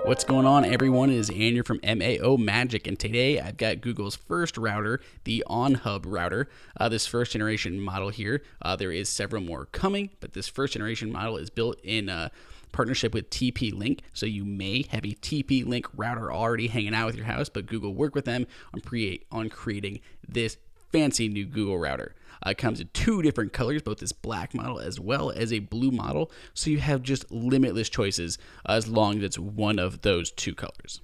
What's going on, everyone? It is Andrew from MAO Magic, and today I've got Google's first router, the OnHub router. This first generation model here, there is several more coming, but this first generation model is built in partnership with TP-Link, so you may have a TP-Link router already hanging out with your house, but Google worked with them on creating this fancy new Google router. It comes in two different colors, both this black model as well as a blue model, so you have just limitless choices as long as it's one of those two colors.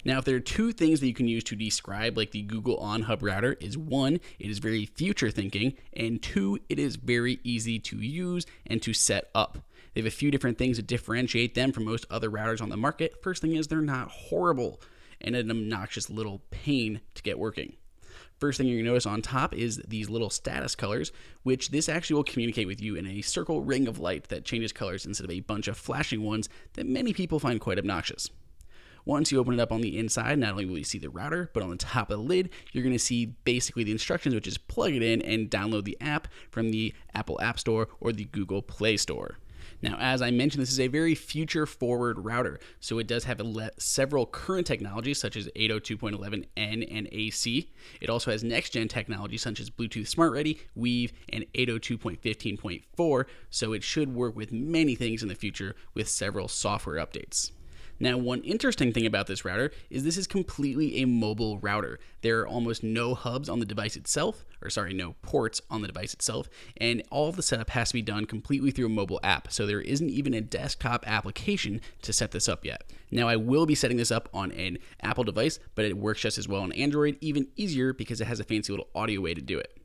Now, if there are two things that you can use to describe like the Google OnHub router, is one, it is very future thinking, and two, it is very easy to use and to set up. They have a few different things that differentiate them from most other routers on the market. First thing is they're not horrible and an obnoxious little pain to get working. First thing you're going to notice on top is these little status colors, which this actually will communicate with you in a circle ring of light that changes colors instead of a bunch of flashing ones that many people find quite obnoxious. Once you open it up on the inside, not only will you see the router, but on the top of the lid, you're going to see basically the instructions, which is plug it in and download the app from the Apple App Store or the Google Play Store. Now, as I mentioned, this is a very future-forward router, so it does have several current technologies such as 802.11n and AC. It also has next-gen technology such as Bluetooth Smart Ready, Weave, and 802.15.4, so it should work with many things in the future with several software updates. Now, one interesting thing about this router is this is completely a mobile router. There are almost no hubs on the device itself, no ports on the device itself, and all of the setup has to be done completely through a mobile app, so there isn't even a desktop application to set this up yet. Now, I will be setting this up on an Apple device, but it works just as well on Android, even easier because it has a fancy little audio way to do it.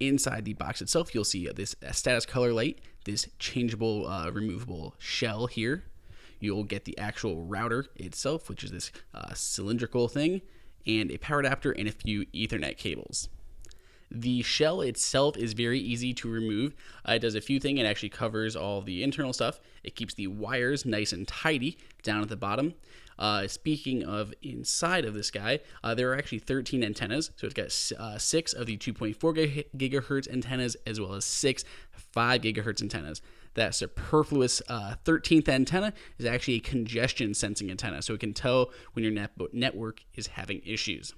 Inside the box itself, you'll see this status color light, this changeable, removable shell here. You'll get the actual router itself, which is this cylindrical thing, and a power adapter and a few Ethernet cables. The shell itself is very easy to remove. It does a few things. It actually covers all the internal stuff. It keeps the wires nice and tidy down at the bottom. Speaking of inside of this guy, there are actually 13 antennas. So it's got 6 of the 2.4 gigahertz antennas as well as 6 5 gigahertz antennas. That superfluous 13th antenna is actually a congestion sensing antenna, so it can tell when your network is having issues.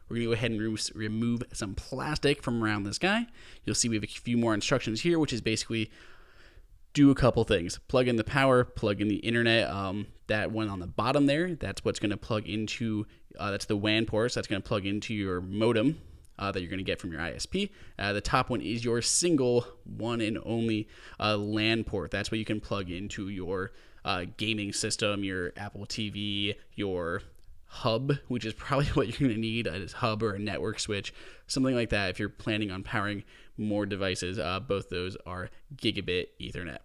We're going to go ahead and remove some plastic from around this guy. You'll see we have a few more instructions here, which is basically do a couple things. Plug in the power, plug in the internet. That one on the bottom there, that's what's going to plug into, that's the WAN port, so that's going to plug into your modem that you're going to get from your ISP. The top one is your single one and only LAN port. That's what you can plug into your gaming system, your Apple TV, your hub, which is probably what you're going to need, a hub or a network switch, something like that if you're planning on powering more devices. Both those are gigabit Ethernet.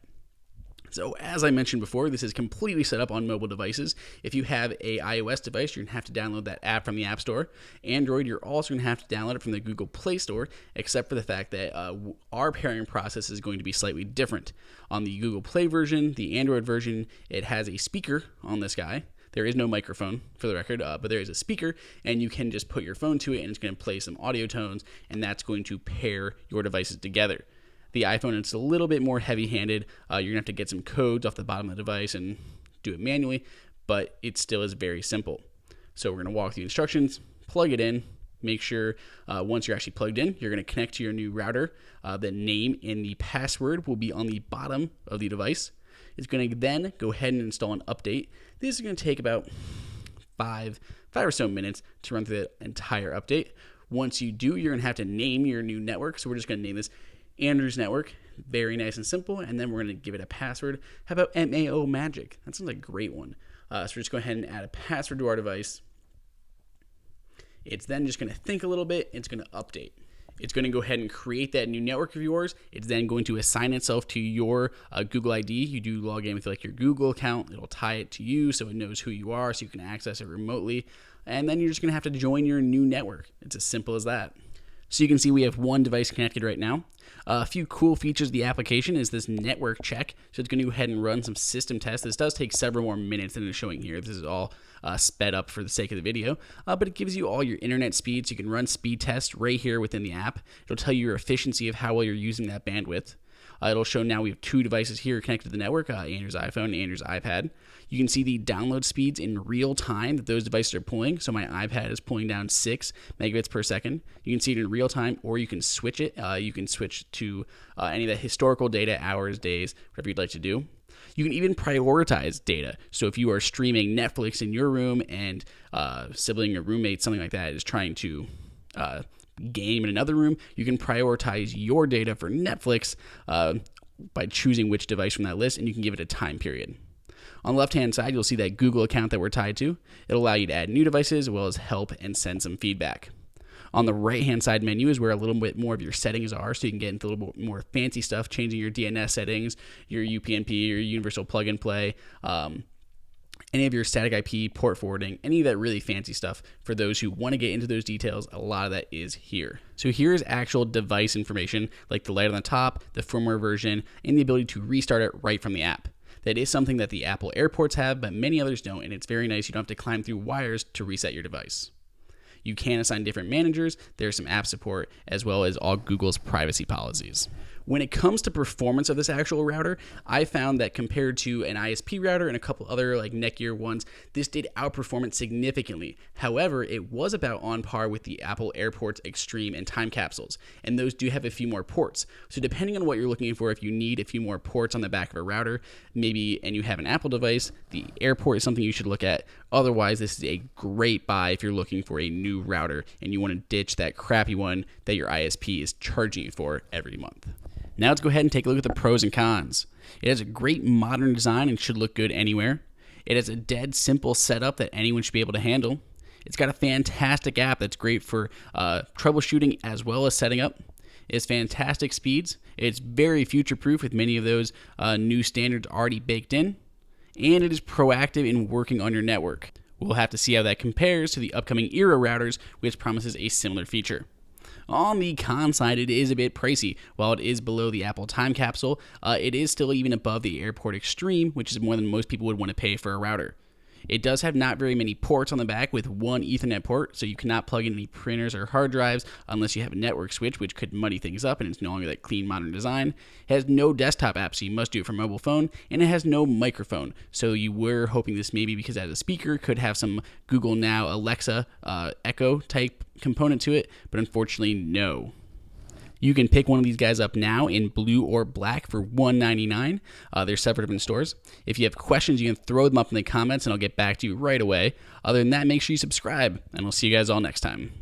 So as I mentioned before, this is completely set up on mobile devices. If you have a iOS device, you're going to have to download that app from the App Store. Android, you're also going to have to download it from the Google Play Store, except for the fact that our pairing process is going to be slightly different. On the Google Play version, the Android version, it has a speaker on this guy. There is no microphone, for the record, but there is a speaker, and you can just put your phone to it, and it's going to play some audio tones, and that's going to pair your devices together. The iPhone, it's a little bit more heavy-handed. You're going to have to get some codes off the bottom of the device and do it manually, but it still is very simple. So we're going to walk through the instructions, plug it in, make sure once you're actually plugged in, you're going to connect to your new router. The name and the password will be on the bottom of the device. It's going to then go ahead and install an update. This is going to take about five or so minutes to run through the entire update. Once you do, you're going to have to name your new network. So we're just going to name this Andrew's Network. Very nice and simple. And then we're going to give it a password. How about MAO Magic? That sounds like a great one. So we're just going to go ahead and add a password to our device. It's then just going to think a little bit. It's going to update. It's going to go ahead and create that new network of yours. It's then going to assign itself to your Google ID. You do log in with like your Google account. It'll tie it to you so it knows who you are so you can access it remotely. And then you're just going to have to join your new network. It's as simple as that. So you can see we have one device connected right now. A few cool features of the application is this network check. So it's going to go ahead and run some system tests. This does take several more minutes than it's showing here. This is all sped up for the sake of the video. But it gives you all your internet speeds. You can run speed tests right here within the app. It'll tell you your efficiency of how well you're using that bandwidth. It'll show now we have 2 devices here connected to the network, Andrew's iPhone and Andrew's iPad. You can see the download speeds in real time that those devices are pulling. So my iPad is pulling down 6 megabits per second. You can see it in real time, or you can switch it. You can switch to any of the historical data, hours, days, whatever you'd like to do. You can even prioritize data. So if you are streaming Netflix in your room and sibling or roommate, something like that, is trying to game in another room, you can prioritize your data for Netflix by choosing which device from that list, and you can give it a time period. On the left-hand side, you'll see that Google account that we're tied to. It'll allow you to add new devices as well as help and send some feedback. On the right-hand side menu is where a little bit more of your settings are, so you can get into a little bit more fancy stuff, changing your DNS settings, your UPnP, your universal plug-and-play, any of your static IP, port forwarding, any of that really fancy stuff. For those who want to get into those details, a lot of that is here. So here is actual device information, like the light on the top, the firmware version, and the ability to restart it right from the app. That is something that the Apple AirPorts have, but many others don't, and it's very nice. You don't have to climb through wires to reset your device. You can assign different managers. There's some app support, as well as all Google's privacy policies. When it comes to performance of this actual router, I found that compared to an ISP router and a couple other like neckier ones, this did outperform it significantly. However, it was about on par with the Apple AirPorts Extreme and Time Capsules, and those do have a few more ports. So depending on what you're looking for, if you need a few more ports on the back of a router, maybe, and you have an Apple device, the AirPort is something you should look at. Otherwise, this is a great buy if you're looking for a new router and you want to ditch that crappy one that your ISP is charging you for every month. Now let's go ahead and take a look at the pros and cons. It has a great modern design and should look good anywhere. It has a dead simple setup that anyone should be able to handle. It's got a fantastic app that's great for troubleshooting as well as setting up. It has fantastic speeds. It's very future-proof with many of those new standards already baked in. And it is proactive in working on your network. We'll have to see how that compares to the upcoming Era routers, which promises a similar feature. On the con side, it is a bit pricey. While it is below the Apple Time Capsule, it is still even above the AirPort Extreme, which is more than most people would want to pay for a router. It does have not very many ports on the back with one Ethernet port, so you cannot plug in any printers or hard drives unless you have a network switch, which could muddy things up, and it's no longer that clean modern design. It has no desktop app, so you must do it from mobile phone, and it has no microphone. So you were hoping this maybe because it has a speaker could have some Google Now, Alexa, Echo type component to it, but unfortunately no. You can pick one of these guys up now in blue or black for $199. They're separate in stores. If you have questions, you can throw them up in the comments and I'll get back to you right away. Other than that, make sure you subscribe, and we'll see you guys all next time.